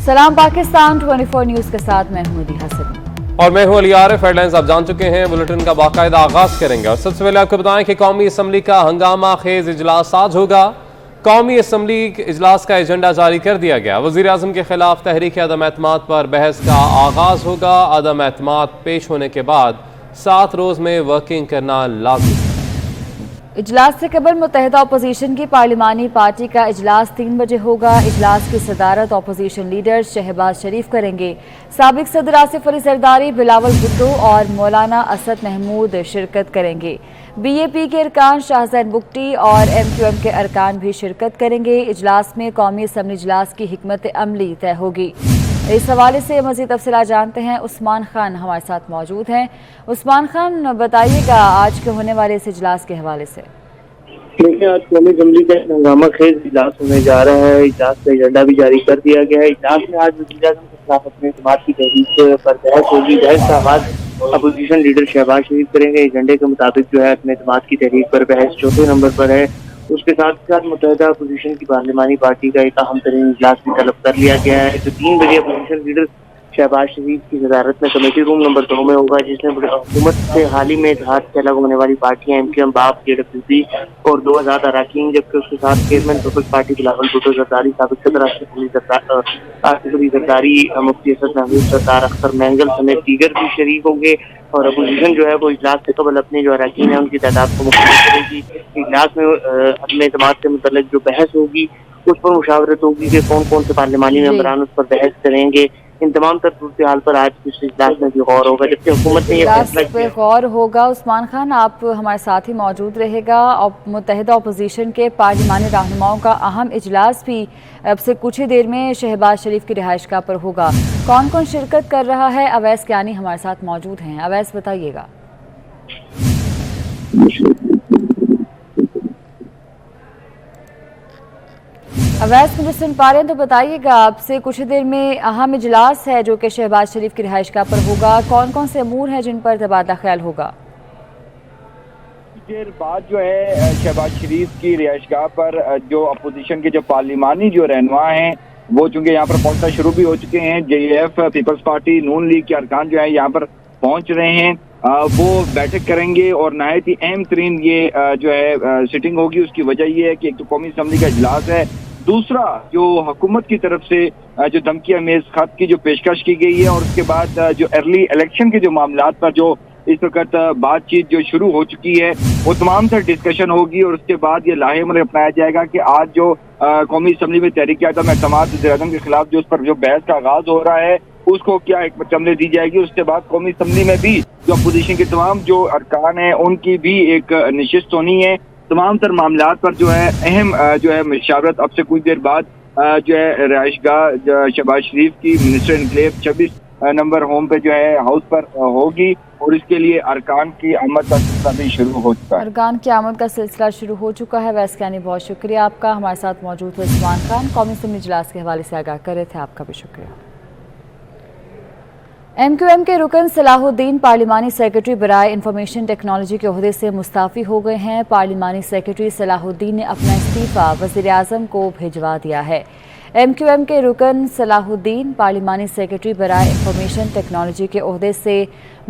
सलाम पाकिस्तान 24 न्यूज़ के साथ मैं हूं अली हसन और मैं हूं अली आरिफ। हेडलाइंस आप जान चुके हैं, बुलेटिन का बाकायदा आगाज करेंगे और सबसे पहले आपको बताएं कि कौमी असम्बली का हंगामा खेज इजलास आज होगा। कौमी असम्बली इजलास का एजेंडा जारी कर दिया गया। वज़ीर आज़म के खिलाफ तहरीक अदम एतमाद पर बहस का आगाज होगा। अदम एतमाद पेश होने के बाद 7 रोज में वर्किंग करना लाजिम। इजलास से कबल मुत्तहिदा अपोजिशन की पार्लिमानी पार्टी का इजलास 3 बजे होगा। इजलास की सदारत अपोजिशन लीडर शहबाज शरीफ करेंगे। साबिक सदर आसिफ अली जरदारी, बिलावल भुट्टो और मौलाना असद महमूद शिरकत करेंगे। BAP के अरकान शाहजैन बुगटी और MQM के अरकान भी शिरकत करेंगे। इजलास में कौमी असम्बली इजलास की हिकमत अमली तय होगी। इस हवाले से मज़ीद तफसीलात जानते हैं। उस्मान खान हमारे साथ मौजूद हैं। उस्मान खान, बताइएगा आज के होने वाले इस इजलास के हवाले से। देखिए, आज कौमी असम्बली का हंगामा खेज इजलास होने जा रहा है। इजलास का एजेंडा भी जारी कर दिया गया है। इजलास में आज वज़ीर आज़म के खिलाफ अपने इत्मीनान की तहरीक पर बहस होगी। बहस का आगाज अपोजिशन लीडर शहबाज शरीफ करेंगे। एजेंडे के मुताबिक जो है अपने इत्मीनान की तहरीक पर बहस चौथे नंबर पर है। उसके साथ साथ मुत्तहिदा अपोजिशन की पार्लिमानी पार्टी का एक अहम तरीन इजलास भी तलब कर लिया गया है, जो 3 बजे अपोजिशन लीडर शहबाज शरीफ की सदारत में कमेटी रूम नंबर 2 में होगा, जिसमें हुकूमत से हाल ही में इत्तेहाद से अलग होने वाली पार्टियां MQM, BAP, JWP और 2 आज़ाद अरकान, जबकि उसके साथ चेयरमैन पीपल्स पार्टी बिलावल भुट्टो जरदारी, साबिक सदर आसिफ अली जरदारी, मुफ्ती असद महमूद, सरदार अख्तर मैंगल समेत दीगर भी शरीक होंगे। और अपोजिशन जो है वो इजलास से कबल अपने जो अरकान है उनकी तादाद को मुख्तलिफ करेगी। इजलास में अपने इत्मीनान से मुतल्लिक जो बहस होगी उस पर मुशावरत होगी कि कौन कौन से पार्लिमानी मेंबरान उस पर बहस करेंगे। इन तमाम तर सूरत हाल पर आज इस इजलास में भी गौर होगा, जबकि हुकूमत ने यह फैसला किया गौर होगा। उस्मान खान, आप हमारे साथ ही मौजूद रहेगा। और मुत्तहिदा अपोजिशन के पार्लिमानी रहनुमाओं का अहम इजलास भी अब से कुछ ही देर में शहबाज शरीफ की रिहाइशगाह पर होगा। कौन कौन शिरकत कर रहा है? अवैस कियानी हमारे साथ मौजूद हैं। अवैस, बताइएगा। अवैस, मुझे सुन पा रहे हैं तो बताइएगा, अब से कुछ देर में अहम इजलास है जो कि शहबाज शरीफ की रिहाइशगाह पर होगा। कौन कौन से अमूर हैं जिन पर तबादला ख्याल होगा? देर बाद जो है शहबाज शरीफ की रिहाइशगाह पर जो अपोजिशन के जो पार्लिमानी जो रहनुमा हैं वो चूंकि यहाँ पर पहुंचना शुरू भी हो चुके हैं। JAF, पीपल्स पार्टी, नून लीग के अरकान जो है यहाँ पर पहुंच रहे हैं। वो बैठक करेंगे और नहायत ही अहम तरीन ये जो है सिटिंग होगी। उसकी वजह ये है कि एक तो कौमी असम्बली का इजलास है, दूसरा जो हुकूमत की तरफ से जो धमकी अमेज खत की जो पेशकश की गई है, और उसके बाद जो अर्ली इलेक्शन के जो मामलात पर जो इस वक्त बातचीत जो शुरू हो चुकी है वो तमाम तर डिस्कशन होगी। और उसके बाद ये लाहेमल अपनाया जाएगा कि आज जो कौमी असम्बली में तहरीक अदम एतमाद वज़ीर आज़म के खिलाफ जो उस पर जो बहस का आगाज हो रहा है उसको क्या हिकमत अमली दी जाएगी। उसके बाद कौमी असम्बली में भी जो अपोजिशन के तमाम जो अरकान हैं उनकी भी एक नशिस्त होनी है। तमाम तर मामलात पर जो है अहम जो है मशावरत अब से कुछ देर बाद जो है रिहाइशगाह शहबाज शरीफ की मिनिस्टर इनक्लेव 26 नंबर होम पे जो है हाउस पर होगी। और इसके लिए अरकान की आमद का सिलसिला भी शुरू हो चुका है। अरकान की आमद का सिलसिला शुरू हो चुका है। वैसे यानी बहुत शुक्रिया आपका। हमारे साथ मौजूद हुए उस्मान खान, कौमी असम्बली इजलास के हवाले से आगाह कर रहे थे। आपका भी शुक्रिया। MQM के रुकन सलाहुद्दीन पार्लिमानी सेक्रेटरी बराए इंफॉर्मेशन टेक्नोलॉजी के ओहदे से मुस्ताफ़ी हो गए हैं। पार्लिमानी सेक्रेटरी सलाहुद्दीन ने अपना इस्तीफ़ा वज़ीर आज़म को भिजवा दिया है। MQM के रुकन सलाहुद्दीन पार्लिमानी सेक्रेटरी बराए इंफॉर्मेशन टेक्नोलॉजी के ओहदे से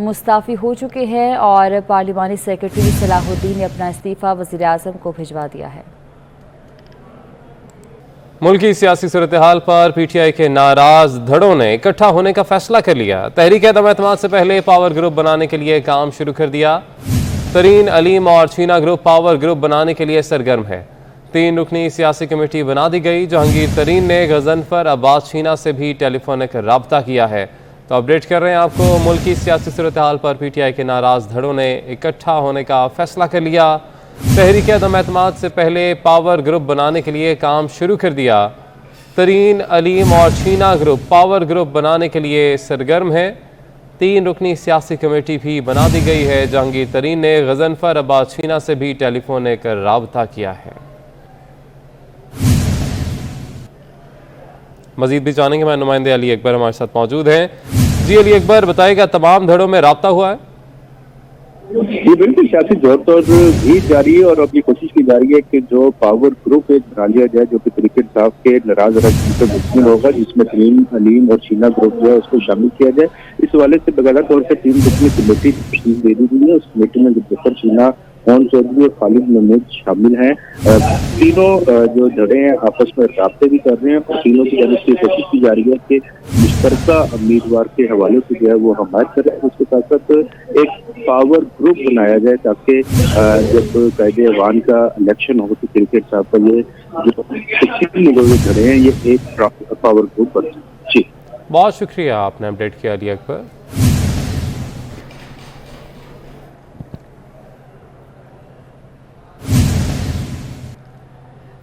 मुस्ताफ़ी हो चुके हैं और पार्लिमानी सेक्रेटरी सलाहुद्दीन ने अपना इस्तीफ़ा वज़ीर आज़म को भिजवा दिया है। मुल्की सियासी सूरत हाल पर PTI के नाराज धड़ों ने इकट्ठा होने का फैसला कर लिया। तहरीक अदम एतमाद से पहले पावर ग्रुप बनाने के लिए काम शुरू कर दिया। तरीन, अलीम और छीना ग्रुप पावर ग्रुप बनाने के लिए सरगर्म है। 3 रुकनी सियासी कमेटी बना दी गई। जहांगीर तरीन ने गजनफर अब्बास छीना से भी टेलीफोनिक रब्ता किया है। तो अपडेट कर रहे हैं आपको। मुल्की सियासी सूरत हाल पर PTI के नाराज धड़ों ने इकट्ठा होने का फैसला कर लिया। तहरीक अदम एतमाद से पहले पावर ग्रुप बनाने के लिए काम शुरू कर दिया। तरीन, अलीम और छीना ग्रुप पावर ग्रुप बनाने के लिए सरगर्म है। 3 रुकनी सियासी कमेटी भी बना दी गई है। जहांगीर तरीन ने गजनफर अब्बास छीना से भी टेलीफोनिक रब्ता किया है। मजीद भी जानेंगे। मैं नुमाइंदे अली अकबर हमारे साथ मौजूद हैं। जी अली अकबर, बताइएगा तमाम धड़ों में राब्ता हुआ है? یہ بالکل سیاسی طور پر بھی جاری ہے اور اب یہ کوشش کی جا رہی ہے کہ جو پاور گروپ ایک بنا لیا جائے جو کہ طریقے انصاف کے ناراض اراکین پر مشتمل ہوگا، جس میں ترین، علیم اور شینا گروپ جو ہے اس کو شامل کیا جائے۔ اس حوالے سے باقاعدہ طور سے 3 رکنی کمیٹی تشکیل دے دی گئی ہے۔ اس کمیٹی میں ظفر شینا، مون چودھری اور خالد محمود شامل ہیں۔ تینوں جو جڑے ہیں آپس میں رابطے بھی کر رہے ہیں اور تینوں کی جانب سے کوشش کی جا رہی ہے کہ مشترکہ امیدوار کے حوالے سے جو ہے وہ حمایت کریں۔ اس کے ساتھ ساتھ ایک پاور گروپ بنایا جائے تاکہ جب قائد ایوان کا الیکشن ہو تو کرکٹ صاحب کا یہ جو تشکیل ہوئے جڑے ہیں یہ ایک پاور گروپ بن جائے۔ جی بہت شکریہ، آپ نے اپڈیٹ کیا علی اکبر۔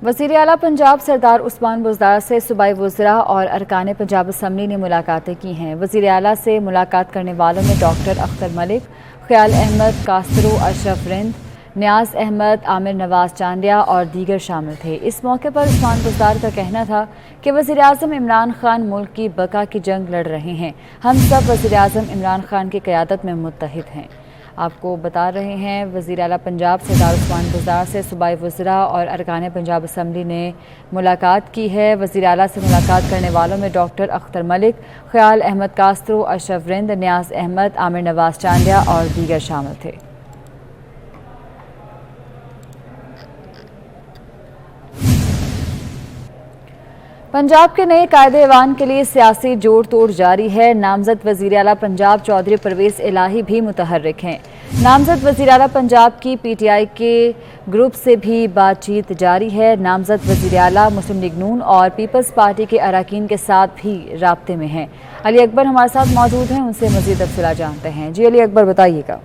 وزیر اعلیٰ پنجاب سردار عثمان بزدار سے صوبائی وزراء اور ارکان پنجاب اسمبلی نے ملاقاتیں کی ہیں۔ وزیر اعلیٰ سے ملاقات کرنے والوں میں ڈاکٹر اختر ملک، خیال احمد کاسترو، اشرف رند، نیاز احمد، عامر نواز چاندیا اور دیگر شامل تھے۔ اس موقع پر عثمان بزدار کا کہنا تھا کہ وزیر اعظم عمران خان ملک کی بقا کی جنگ لڑ رہے ہیں، ہم سب وزیر اعظم عمران خان کی قیادت میں متحد ہیں۔ آپ کو بتا رہے ہیں وزیر اعلیٰ پنجاب سردار عثمان بزدار سے صوبائی وزراء اور ارکان پنجاب اسمبلی نے ملاقات کی ہے۔ وزیر اعلیٰ سے ملاقات کرنے والوں میں ڈاکٹر اختر ملک، خیال احمد کاسترو، اشرف رند، نیاز احمد، عامر نواز چاندیا اور دیگر شامل تھے۔ پنجاب کے نئے قائد ایوان کے لیے سیاسی جوڑ توڑ جاری ہے۔ نامزد وزیر اعلیٰ پنجاب چودھری پرویز الہی بھی متحرک ہیں۔ نامزد وزیر اعلیٰ پنجاب کی پی ٹی آئی کے گروپ سے بھی بات چیت جاری ہے۔ نامزد وزیر اعلیٰ مسلم لیگ نون اور پیپلز پارٹی کے اراکین کے ساتھ بھی رابطے میں ہیں۔ علی اکبر ہمارے ساتھ موجود ہیں، ان سے مزید تفصیلات جانتے ہیں۔ جی علی اکبر، بتائیے گا۔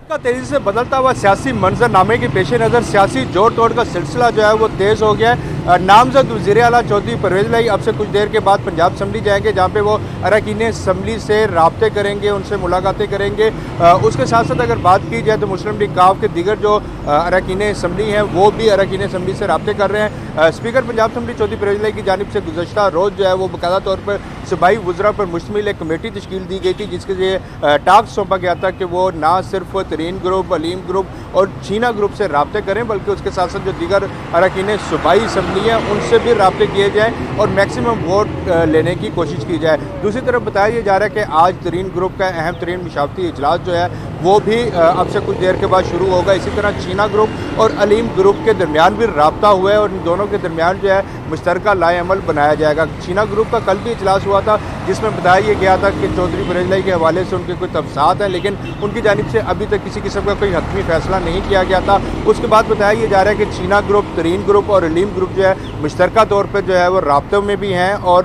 کا تیزی سے بدلتا ہوا سیاسی منظر نامے کے پیش نظر سیاسی جوڑ توڑ کا سلسلہ جو ہے وہ تیز ہو گیا ہے۔ نامزد وزیر اعلیٰ چودھری پرویز الہی اب سے کچھ دیر کے بعد پنجاب اسمبلی جائیں گے، جہاں پہ وہ اراکین اسمبلی سے رابطے کریں گے، ان سے ملاقاتیں کریں گے۔ اس کے ساتھ ساتھ اگر بات کی جائے تو مسلم لیگ کاف کے دیگر جو اراکین اسمبلی ہیں وہ بھی اراکین اسمبلی سے رابطے کر رہے ہیں۔ اسپیکر پنجاب اسمبلی چودھری پرویز الہی کی جانب سے گزشتہ روز جو ہے وہ باقاعدہ طور پر صوبائی وزراء پر مشتمل ایک کمیٹی تشکیل دی گئی تھی، جس کے لیے ٹاسک سونپا گیا تھا کہ وہ نہ صرف ترین گروپ، علیم گروپ اور چینا گروپ سے رابطے کریں بلکہ اس کے ساتھ ساتھ جو دیگر اراکین صوبائی اسمبلی ہیں ان سے بھی رابطے کیے جائیں اور میکسیمم ووٹ لینے کی کوشش کی جائے۔ دوسری طرف بتایا یہ جا رہا ہے کہ آج ترین گروپ کا اہم ترین مشاورتی اجلاس جو ہے وہ بھی اب سے کچھ دیر کے بعد شروع ہوگا۔ اسی طرح چینا گروپ اور علیم گروپ کے درمیان بھی رابطہ ہوا ہے اور ان دونوں کے درمیان جو ہے مشترکہ لائحہ عمل بنایا جائے گا۔ چینا گروپ کا کل بھی اجلاس ہوا تھا جس میں بتایا یہ گیا تھا کہ چودھری پرویز الہی کے حوالے سے ان کے کوئی تفصیلات ہیں، لیکن ان کی جانب سے ابھی تک کسی قسم کا کوئی حتمی فیصلہ نہیں کیا گیا تھا۔ اس کے بعد بتایا یہ جا رہا ہے کہ چینا گروپ، ترین گروپ اور علیم گروپ جو ہے مشترکہ طور پر جو ہے وہ رابطوں میں بھی ہیں اور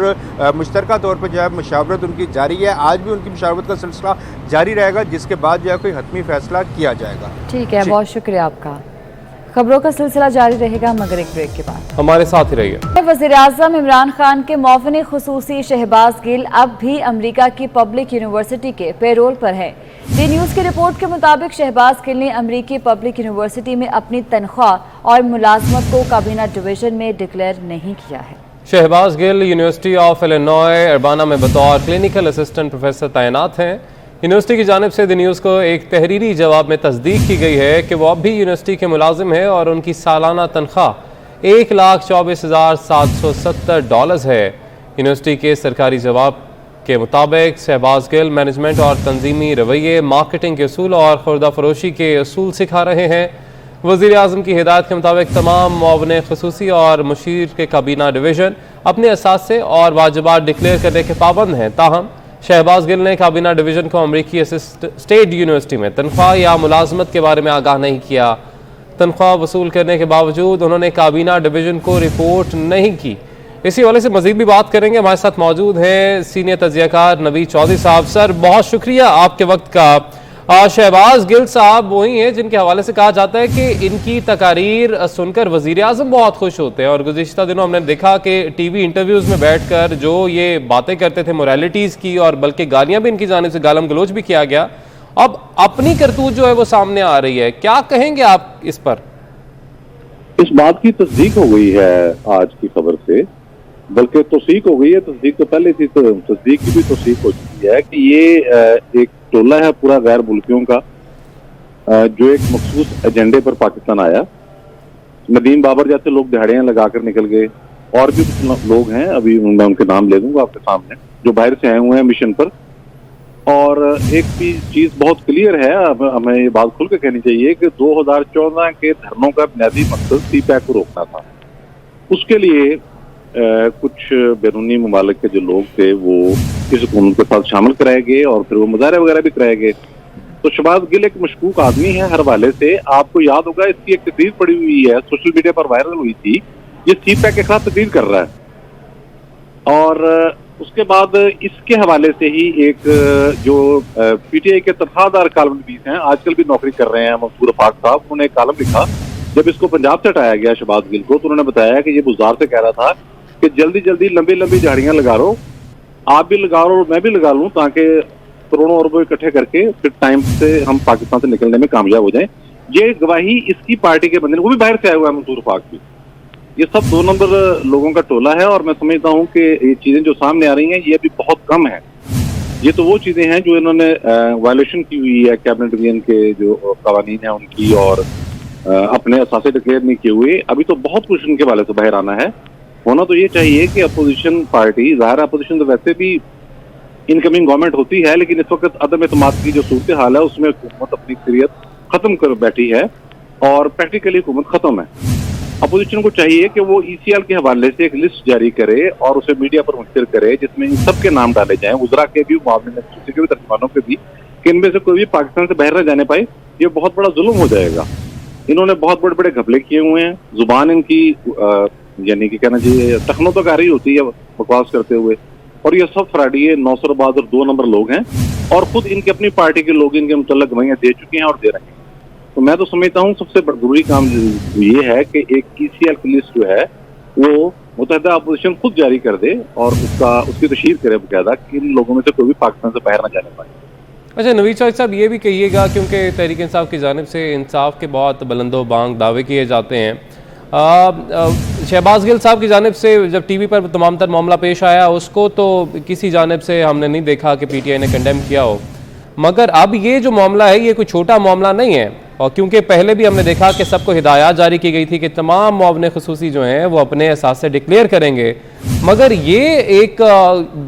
مشترکہ طور پر جو ہے مشاورت ان کی جاری ہے۔ آج بھی ان کی مشاورت کا سلسلہ جاری رہے گا جس کے بعد جو ہے کوئی حتمی فیصلہ کیا جائے گا۔ ٹھیک ہے، بہت شکریہ آپ کا۔ خبروں کا سلسلہ جاری رہے گا مگر ایک بریک کے بعد۔ ہمارے ساتھ ہی رہیے۔ وزیر اعظم عمران خان کے معاون خصوصی شہباز گل اب بھی امریکہ کی پبلک یونیورسٹی کے پیرول پر ہے۔ ڈی نیوز کی رپورٹ کے مطابق شہباز گل نے امریکی پبلک یونیورسٹی میں اپنی تنخواہ اور ملازمت کو کابینہ ڈویژن میں ڈکلیئر نہیں کیا ہے۔ شہباز گل یونیورسٹی آف الینوائے اربانا میں بطور کلینیکل اسسٹنٹ پروفیسر تعینات ہیں۔ یونیورسٹی کی جانب سے دی نیوز کو ایک تحریری جواب میں تصدیق کی گئی ہے کہ وہ اب بھی یونیورسٹی کے ملازم ہیں اور ان کی سالانہ تنخواہ $1,24,770 ہے۔ یونیورسٹی کے سرکاری جواب کے مطابق شہباز گل مینجمنٹ اور تنظیمی رویے، مارکیٹنگ کے اصول اور خوردہ فروشی کے اصول سکھا رہے ہیں۔ وزیر اعظم کی ہدایت کے مطابق تمام معاون خصوصی اور مشیر کے کابینہ ڈویژن اپنے اثاثے اور واجبات ڈکلیئر کرنے کے پابند ہیں۔ تاہم شہباز گل نے کابینہ ڈویژن کو امریکی اسٹیٹ یونیورسٹی میں تنخواہ یا ملازمت کے بارے میں آگاہ نہیں کیا۔ تنخواہ وصول کرنے کے باوجود انہوں نے کابینہ ڈویژن کو رپورٹ نہیں کی۔ اسی حوالے سے مزید بھی بات کریں گے۔ ہمارے ساتھ موجود ہیں سینئر تجزیہ کار نوید چودھری صاحب۔ سر، بہت شکریہ آپ کے وقت کا۔ شہباز گل صاحب وہی ہیں جن کے حوالے سے کہا جاتا ہے کہ ان کی تقاریر سن کر وزیر اعظم بہت خوش ہوتے ہیں، اور گزشتہ دنوں ہم نے دیکھا کہ ٹی وی انٹرویوز میں بیٹھ کر جو یہ باتیں کرتے تھے موریلٹیز کی، اور بلکہ گالیاں بھی ان کی جانب سے گالم گلوچ بھی کیا گیا، اب اپنی کرتوت جو ہے وہ سامنے آ رہی ہے۔ کیا کہیں گے آپ اس پر؟ اس بات کی تصدیق ہو گئی ہے آج کی خبر سے، بلکہ توثیق ہو گئی ہے۔ تصدیق تو پہلے تھی، تو تصدیق کی بھی توثیق ہو چکی ہے کہ یہ ایک ٹولہ ہے پورا غیر ملکیوں کا، जो एक मखसूस एजेंडे पर पाकिस्तान आया। नदीम बाबर जैसे लोग दिहाड़ियां लगाकर निकल गए, और भी कुछ लोग हैं, अभी मैं उनके नाम ले दूंगा आपके सामने, जो बाहर से आए हुए हैं मिशन पर। और एक भी चीज बहुत क्लियर है, अब हमें ये बात खुल के कहनी चाहिए कि 2014 के धरनों का बुनियादी मकसद सीपैक को रोकना था। उसके लिए कुछ बैरूनी ममालिक के जो लोग थे वो इस हुकूमत के साथ शामिल कराए गए और फिर वो मुजाहरे वगैरह भी कराए गए। तो शहबाज गिल एक मशकूक आदमी है हर हवाले से। आपको याद होगा इसकी एक तकरीर पड़ी हुई है, सोशल मीडिया पर वायरल हुई थी, ये सीपैक के खिलाफ तकरीर कर रहा है। और उसके बाद इसके हवाले से ही एक जो पीटीआई के तनख्वाहदार कालम नवीस हैं, आजकल भी नौकरी कर रहे हैं, मंसूर अफाक साहब, उन्होंने एक कालम लिखा। जब इसको पंजाब से हटाया गया शहबाज गिल को, तो उन्होंने बताया कि ये बुज़ार से कह रहा था कि जल्दी जल्दी लंबी लंबी झाड़ियां लगा लो, आप भी लगा लो और मैं भी लगा लूं, ताकि करोड़ों अरबों इकट्ठे करके फिर टाइम से हम पाकिस्तान से निकलने में कामयाब हो जाएं। ये गवाही इसकी पार्टी के बंदे, वो भी बाहर से आया हुआ है, मंसूर अफाक भी। ये सब 2 नंबर लोगों का टोला है। और मैं समझता हूं कि ये चीजें जो सामने आ रही हैं ये अभी बहुत कम है। ये तो वो चीजें हैं जो इन्होंने वायलेशन की हुई है कैबिनेट डिवीजन के जो कवानीन है उनकी, और अपने असासे डिक्लेयर नहीं किए हुए। अभी तो बहुत कुछ इनके वाले से बाहर आना है। होना तो ये चाहिए कि अपोजिशन पार्टी, ज़ाहिर है अपोजिशन तो वैसे भी इनकमिंग गवर्नमेंट होती है, लेकिन इस वक्त अदम एतमाद की जो सूरत हाल है उसमें हुकूमत अपनी अक्सरियत खत्म कर बैठी है और प्रैक्टिकली हुकूमत खत्म है। अपोजिशन को चाहिए कि वो ECL के हवाले से एक लिस्ट जारी करे और उसे मीडिया पर मुंतशिर करे, जिसमें इन सबके नाम डाले जाएं, वज़रा के भी, मुआविन के भी, तर्जुमानों के भी, कि इनमें से कोई भी पाकिस्तान से बाहर न जाने पाए। ये बहुत बड़ा जुल्म हो जाएगा। इन्होंने बहुत बड़े बड़े घपले किए हुए हैं। जुबान इनकी यानी कि कहना चाहिए टखनों तक आ रही होती है बकवास करते हुए, और ये सब फ्राडिये, नौसरबाज और 2 नंबर लोग हैं, और खुद इनके अपनी पार्टी के लोग इनके मुतल्लिक गवाहियां दे चुके हैं और दे रहे हैं। तो मैं तो समझता हूँ सबसे जरूरी काम ये है कि एक ECL की लिस्ट जो है वो मुत्तहिदा अपोजिशन खुद जारी कर दे और उसकी तशहीर करे बकायदा कि इन लोगों में से कोई भी पाकिस्तान से बाहर न जाने पाए। अच्छा नवीद चौधरी साहब, ये भी कहिएगा, क्योंकि तहरीक इंसाफ की जानिब से इंसाफ के बहुत बुलंदो बांग दावे किए जाते हैं। शहबाज गिल साहब की जानिब से जब TV पर तमाम तर मामला पेश आया, उसको तो किसी जानिब से हमने नहीं देखा कि PTI ने कंडेम किया हो, मगर अब ये जो मामला है ये कोई छोटा मामला नहीं है। और क्योंकि पहले भी हमने देखा कि सबको हिदायत जारी की गई थी कि तमाम मुआविन खुसूसी जो हैं वो अपने एहसास से डिक्लेयर करेंगे, मगर ये एक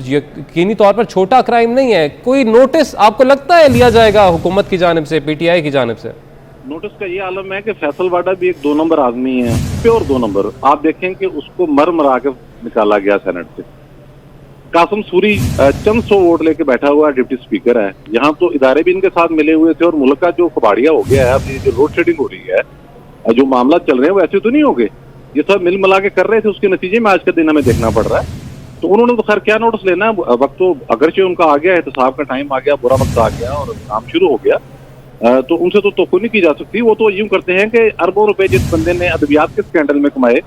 यकीनी तौर पर छोटा क्राइम नहीं है। कोई नोटिस आपको लगता है लिया जाएगा हुकूमत की जानिब से, PTI की जानिब से? नोटिस का ये आलम है कि फैसल वाडा भी एक 2 नंबर आदमी है, प्योर 2 नंबर। आप देखें कि उसको मर के निकाला गया सेनेट से। कासिम सूरी चंद 100 वोट लेके बैठा हुआ डिप्टी स्पीकर है। यहाँ तो इदारे भी इनके साथ मिले हुए थे, और मुल्क का जो कबाड़िया हो गया है, अब ये जो रोड शेडिंग हो रही है, जो मामला चल रहे हैं वो ऐसे तो नहीं हो गए, ये सब मिल मिला के कर रहे थे। उसके नतीजे में आज का दिन हमें देखना पड़ रहा है। तो उन्होंने तो खैर क्या नोटिस लेना है, वक्त तो अगरचे उनका आ गया, एहतसाब का टाइम आ गया, बुरा वक्त आ गया और काम शुरू हो गया, तो उनसे तो तोक़ुन नहीं की जा सकती। वो तो यूं करते हैं कि अरबों रुपए जिस बंदे ने अदबियात के स्कैंडल में कमाए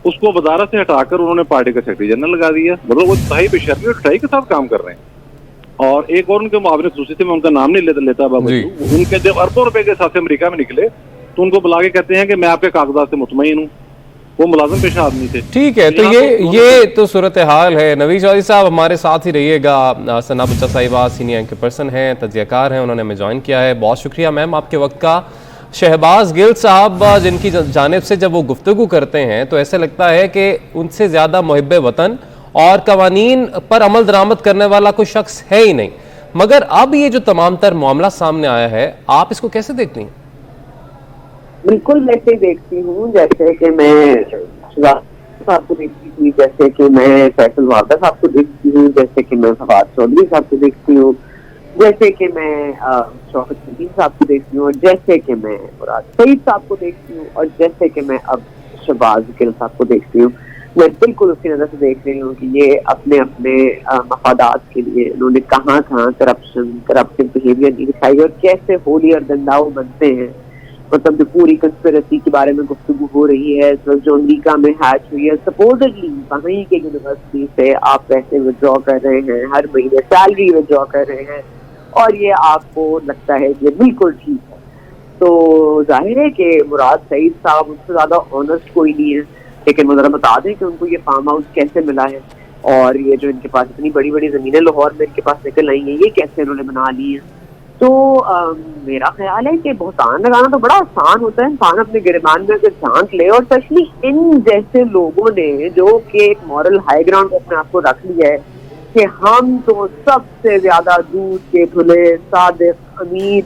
उसको वजारत से हटाकर उन्होंने पार्टी का सेक्रेटरी जनरल लगा दिया। मतलब वो सही बेशर्मी और कटाई के साथ काम कर रहे हैं। और एक और उनके मुआविन खुसूसी थे, मैं उनका नाम नहीं लेता बाबू, उनके जब अरबों रुपए के साथ अमेरिका में निकले तो उनको बुला के कहते हैं कि मैं आपके कागजात से मुतमईन हूँ। वो मुलाजिम पेशा आदमी थे। ठीक है, तो ये तो सूरत हाल है। नवीद चौधरी साहब हमारे साथ ही रहिएगा। सना बच्चा साहिबा सीनियर एंकर पर्सन हैं, तज्जियाकार हैं, उन्होंने हमें ज्वाइन किया है। बहुत शुक्रिया मैम आपके वक्त का। शहबाज गिल साहब जिनकी जानिब से जब वो गुफ्तगू करते हैं तो ऐसे लगता है कि उनसे ज़्यादा मुहिब्बे वतन और कवानीन पर अमल दरामद करने वाला कोई शख्स है ही नहीं। मगर अब ये जो तमाम तर मामला सामने आया है, आप इसको कैसे देखती हैं? बिल्कुल वैसे ही देखती हूँ जैसे कि मैं साहब को देखती थी, जैसे कि मैं फैसल वादा साहब को देखती हूँ, जैसे कि मैं फवाद चौधरी साहब को देखती हूँ, जैसे कि मैं शौकत नदीम साहब को देखती हूँ, और जैसे कि मैं मुराद सईद साहब को देखती हूँ, और जैसे कि मैं अब शहबाज गिल साहब को देखती हूँ। मैं बिल्कुल उसकी नजर से देख रही हूँ कि ये अपने अपने मफादात के लिए इन्होंने कहाँ करप्टिव बिहेवियर नहीं दिखाई और कैसे होली और दंडाऊ बनते हैं। मतलब जो पूरी कंस्पिरेसी के बारे में गुफ्तगू हो रही है जो अमेरिका में हैच हुई है, सपोजडली वहीं के यूनिवर्सिटी से आप पैसे विड्रॉ कर रहे हैं, हर महीने सैलरी विड्रॉ कर रहे हैं, और ये आपको लगता है कि बिल्कुल ठीक है। तो जाहिर है कि मुराद सईद साहब उनसे ज्यादा ऑनेस्ट कोई नहीं है, लेकिन वो जरा बता दें कि उनको ये फार्म हाउस कैसे मिला है, और ये जो इनके पास इतनी बड़ी बड़ी जमीनें लाहौर में इनके पास निकल आई हैं, ये कैसे इन्होंने बना ली है। تو میرا خیال ہے کہ بہتان لگانا تو بڑا آسان ہوتا ہے، انسان اپنے گریبان میں اگر جھانک لے، اور اسپیشلی ان جیسے لوگوں نے جو کہ ایک مورل ہائی گراؤنڈ پہ اپنے آپ کو رکھ لیا ہے کہ ہم تو سب سے زیادہ دودھ کے دھلے صادق امید،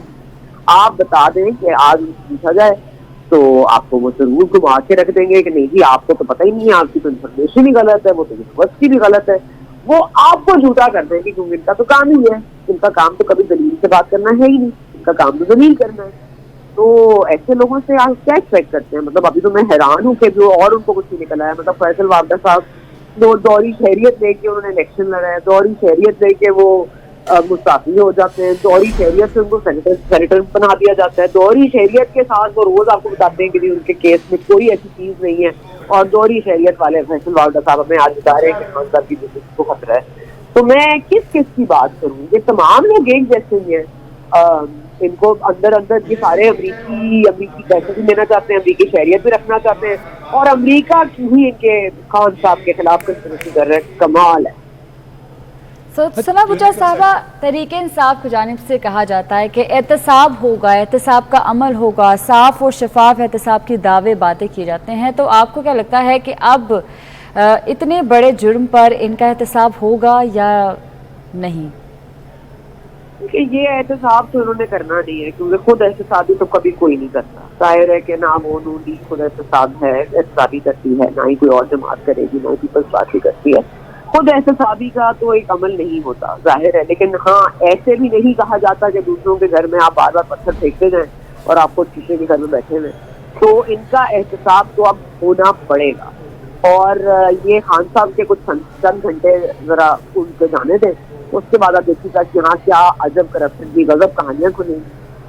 آپ بتا دیں کہ آج پوچھا جائے تو آپ کو وہ ضرور گھما کے رکھ دیں گے کہ نہیں جی آپ کو تو پتہ ہی نہیں ہے، آپ کی تو انفارمیشن ہی غلط ہے، وہ تو یونیورسٹی بھی غلط ہے، وہ آپ کو جھوٹا کر دیں گے کیونکہ ان کا تو کام ہی ہے، ان کا کام تو کبھی دلیل سے بات کرنا ہے ہی نہیں، ان کا کام تو دلیل کرنا ہے. تو ایسے لوگوں سے آپ کیا ایکسپیکٹ کرتے ہیں؟ مطلب ابھی تو میں حیران ہوں کہ جو اور ان کو کچھ نہیں نکلا ہے. مطلب فیصل وابڈہ صاحب دوہری شہریت لے کے انہوں نے الیکشن لڑا ہے، دوہری شہریت لے کے وہ مستعفی ہو جاتے ہیں، دوہری شہریت سے ان کو سینیٹر بنا دیا جاتا ہے، دوہری شہریت کے ساتھ وہ روز آپ کو بتاتے ہیں کہ ان کے کیس میں کوئی ایسی چیز نہیں ہے، اور دوہری شہریت والے فیصل وابڈہ صاحب ہمیں آج بتا رہے ہیں کہ خان صاحب کی زندگی کو خطرہ ہے. تو میں کس کی بات کروں؟ یہ تمام لوگ ایک جیسے ہی ہیں، ان کو اندر یہ سارے امریکی پیسے بھی لینا چاہتے ہیں، امریکی شہریت بھی رکھنا چاہتے ہیں، اور امریکہ کی ہی ان کے خان صاحب کے خلاف کنسپریسی کر رہے ہیں. کمال ہے. ثنا بچا صاحبہ، تحریک انصاف کی جانب سے کہا جاتا ہے کہ احتساب ہوگا، احتساب کا عمل ہوگا، صاف اور شفاف احتساب کی دعوے باتیں کیے جاتے ہیں، تو آپ کو کیا لگتا ہے کہ اب اتنے بڑے جرم پر ان کا احتساب ہوگا یا نہیں؟ یہ احتساب تو انہوں نے کرنا نہیں ہے، کیونکہ خود احتسابی تو کبھی کوئی نہیں کرتا. ظاہر ہے کہ نہ وہ نون لیگ خود احتساب ہے، احتسابی کرتی ہے، نہ ہی کوئی اور جماعت کرے گی، نہ ہی پیپلز پارٹی کرتی ہے. خود احتسابی کا تو ایک عمل نہیں ہوتا، ظاہر ہے. لیکن ہاں ایسے بھی نہیں کہا جاتا کہ دوسروں کے گھر میں آپ بار بار پتھر پھینکتے جائیں اور آپ کو شیشے کے گھر میں بیٹھے ہوئے. تو ان کا احتساب تو اب ہونا پڑے گا. اور یہ خان صاحب کے کچھ چند گھنٹے ذرا ان کو جانے دیں، اس کے بعد آپ دیکھیے گا کہ یہاں کیا عجب کرپشن کی غضب کہانیاں کھلیں.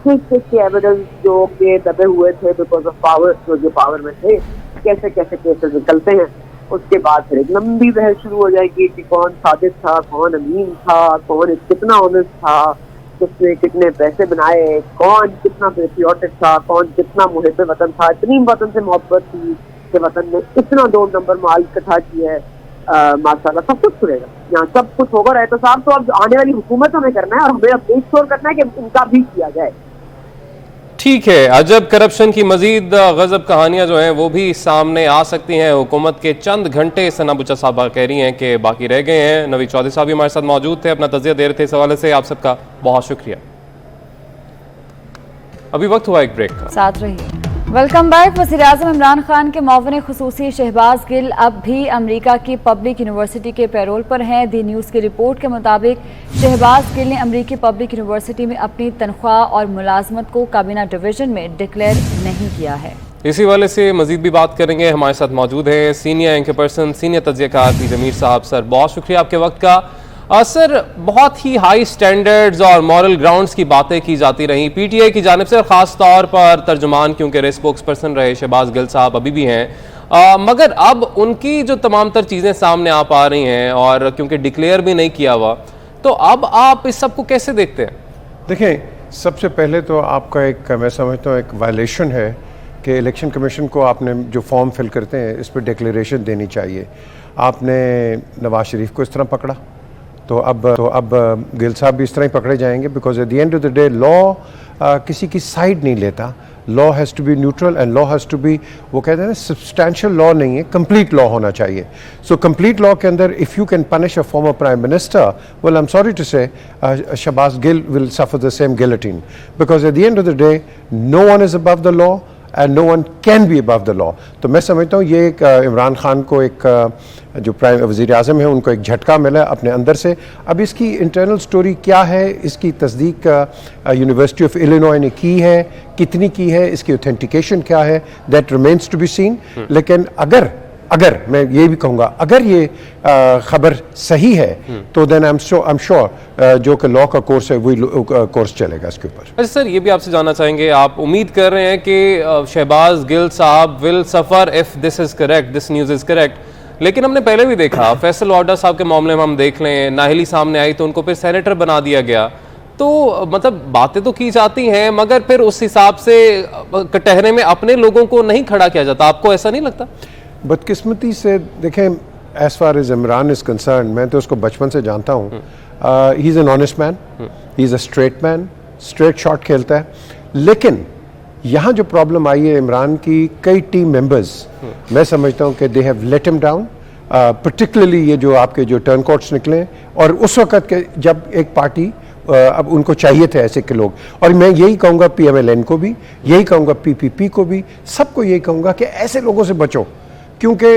کس کے ایویڈنس جو کہ دبے ہوئے تھے بیکاز آف پاور، جو پاور میں تھے، کیسے کیسز نکلتے ہیں. اس کے بعد پھر ایک لمبی بحث شروع ہو جائے گی کہ کون صادق تھا، کون امین تھا، کون کتنا آنیسٹ تھا، کس نے کتنے پیسے بنائے، کون کتنا پیٹریوٹک تھا، کون کتنا محب وطن تھا، اتنی وطن سے محبت تھی کہ وطن نے اتنا 2 نمبر مال اکٹھا کیا ہے. ماشاء اللہ سب کچھ کرے گا، یہاں سب کچھ ہوگا. اور احتساب تو اب آنے والی حکومت ہمیں کرنا ہے، اور ہمیں اب میک شور کرنا ہے کہ ان کا بھی کیا جائے. ٹھیک ہے، عجب کرپشن کی مزید غضب کہانیاں جو ہیں وہ بھی سامنے آ سکتی ہیں. حکومت کے چند گھنٹے ثنا بچا صاحبہ کہہ رہی ہیں کہ باقی رہ گئے ہیں. نوید چودھری صاحب بھی ہمارے ساتھ موجود تھے، اپنا تجزیہ دے رہے تھے اس حوالے سے. آپ سب کا بہت شکریہ. ابھی وقت ہوا ایک بریک کا، ساتھ رہیے. Welcome back. وزیراعظم عمران خان کے معاون خصوصی شہباز گل اب بھی امریکہ کی پبلک یونیورسٹی کے پیرول پر ہیں. دی نیوز کی رپورٹ کے مطابق شہباز گل نے امریکی پبلک یونیورسٹی میں اپنی تنخواہ اور ملازمت کو کابینہ ڈویژن میں ڈکلیئر نہیں کیا ہے. اسی والے سے مزید بھی بات کریں گے. ہمارے ساتھ موجود ہیں سینئر اینکر پرسن، سینئر تجزیہ کار پی ضمیر صاحب. سر بہت شکریہ آپ کے وقت کا. سر بہت ہی ہائی سٹینڈرڈز اور مورل گراؤنڈز کی باتیں کی جاتی رہیں پی ٹی آئی کی جانب سے، اور خاص طور پر ترجمان کیونکہ اسپوکس پرسن رہے شہباز گل صاحب ابھی بھی ہیں. مگر اب ان کی جو تمام تر چیزیں سامنے آ پا رہی ہیں، اور کیونکہ ڈکلیئر بھی نہیں کیا ہوا، تو اب آپ اس سب کو کیسے دیکھتے ہیں؟ دیکھیں، سب سے پہلے تو آپ کا ایک میں سمجھتا ہوں ایک وائلیشن ہے کہ الیکشن کمیشن کو آپ نے جو فارم فل کرتے ہیں اس پہ ڈکلیریشن دینی چاہیے. آپ نے نواز شریف کو اس طرح پکڑا تو اب گل صاحب بھی اس طرح ہی پکڑے جائیں گے، because at the end of the day law کسی کی سائڈ نہیں لیتا. Law has to be neutral and law has to be, وہ کہتے ہیں نا سبسٹینشیل لا نہیں ہے، کمپلیٹ لا ہونا چاہیے. سو کمپلیٹ لا کے اندر if you can punish a former prime minister, well I am sorry to say Shahbaz Gill will suffer the same guillotine, because at the end of the day no one is above the law and no one can be above the law. تو میں سمجھتا ہوں یہ ایک عمران خان کو ایک جو وزیر اعظم ہیں ان کو ایک جھٹکا ملا اپنے اندر سے. اب اس کی انٹرنل سٹوری کیا ہے، اس کی تصدیق یونیورسٹی آف الینوائے نے کی ہے، کتنی کی ہے، اس کی اوتھینٹیکیشن کیا ہے، that remains to be seen. لیکن اگر میں یہ بھی کہوں گا اگر یہ خبر صحیح ہے تو دین آئی ایم شیور جو کہ لا کا کورس ہے وہی کورس چلے گا اس کے اوپر. اچھا سر، یہ بھی آپ سے جاننا چاہیں گے، آپ امید کر رہے ہیں کہ شہباز گل صاحب ول سفر if this is correct, this news is correct. لیکن ہم نے پہلے بھی دیکھا فیصل وابڈہ صاحب کے معاملے میں، ہم دیکھ لیں ناہلی سامنے آئی تو ان کو پھر سینیٹر بنا دیا گیا. تو مطلب باتیں تو کی جاتی ہیں مگر پھر اس حساب سے کٹہرے میں اپنے لوگوں کو نہیں کھڑا کیا جاتا. آپ کو ایسا نہیں لگتا؟ بدقسمتی سے دیکھیں، as far as Imran is concern, میں تو اس کو بچپن سے جانتا ہوں. He is an honest man, he is a straight man, straight shot खेलता है, लेकिन यहाँ जो प्रॉब्लम आई है इमरान की, कई टीम मेंबर्स मैं समझता हूँ कि they have let him down, particularly ये जो आपके जो टर्न कोट्स निकले, और उस वक्त के जब एक पार्टी अब उनको चाहिए थे ऐसे के लोग, और मैं यही कहूँगा PMLN को भी, यही कहूँगा PPP को भी, सबको यही कहूँगा कि ऐसे लोगों से बचो, क्योंकि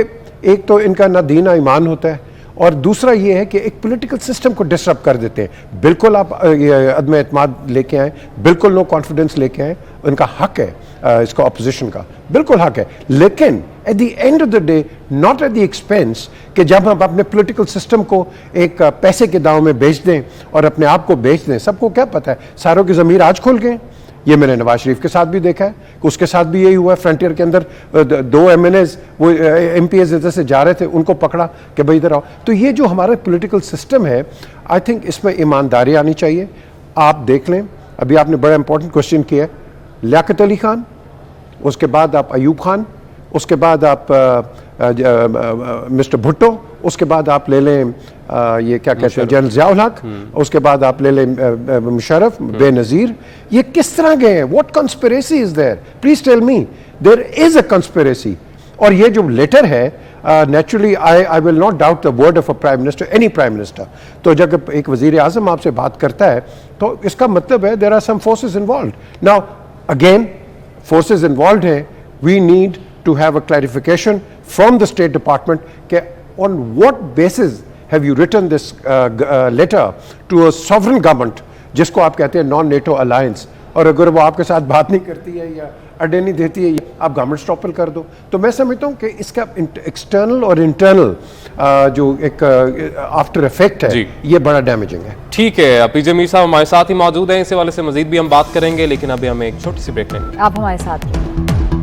एक तो इनका ना दीन ना ईमान होता है, और दूसरा ये है कि एक पॉलिटिकल सिस्टम को डिस्टर्ब कर देते हैं। बिल्कुल आप अदम एतमाद लेके आए, बिल्कुल नो कॉन्फिडेंस लेके आए, उनका हक है इसका अपोजिशन का, बिल्कुल हक है, लेकिन at the end of the day not at the expense कि जब हम अपने पॉलिटिकल सिस्टम को एक पैसे के दाव में बेच दें और अपने आप को बेच दें। सबको क्या पता है, सारों की ज़मीर आज खुल गए। ये मैंने नवाज शरीफ के साथ भी देखा है कि उसके साथ भी यही हुआ। फ्रंटियर के अंदर 2 MNAs वो MPs इधर से जा रहे थे, उनको पकड़ा कि भाई इधर आओ। तो ये जो हमारा पॉलिटिकल सिस्टम है, आई थिंक इसमें ईमानदारी आनी चाहिए। आप देख लें, अभी आपने बड़ा इंपॉर्टेंट क्वेश्चन किया है, लियाकत अली खान, उसके बाद आप अयूब खान, उसके बाद आप मिस्टर भुट्टो, उसके बाद आप ले लें ये क्या कहते हैं जनरल ज़ियाउल हक, उसके बाद आप ले लें मुशर्रफ, बेनज़ीर। ये किस तरह गए हैं? What conspiracy is there? Please tell me, there is a conspiracy. और ये जो लेटर है, naturally I will not doubt the word of a prime minister, any prime minister. तो जब एक वजीर आज़म आपसे बात करता है तो इसका मतलब है there are some forces involve. Now again forces involve हैं, we need to have a clarification from the State Department कि on what basis have you written this letter to a sovereign government जिसको आप कहते हैं non-NATO alliance, और अगर वो आपके साथ बात नहीं करती है या अड्डे नहीं देती है, आप गवर्नमेंट स्टॉपल कर दो। तो मैं समझता हूँ कि इसका एक्सटर्नल और इंटरनल जो एक आफ्टर इफेक्ट है, ये बड़ा डैमेजिंग है। ठीक है, पीजे मीर साहब हमारे साथ ही मौजूद हैं, इस हवाले से मजीद भी हम बात करेंगे, लेकिन अभी हमें एक छोटी सी ब्रेक लेंगे। आप हमारे साथ रहिए।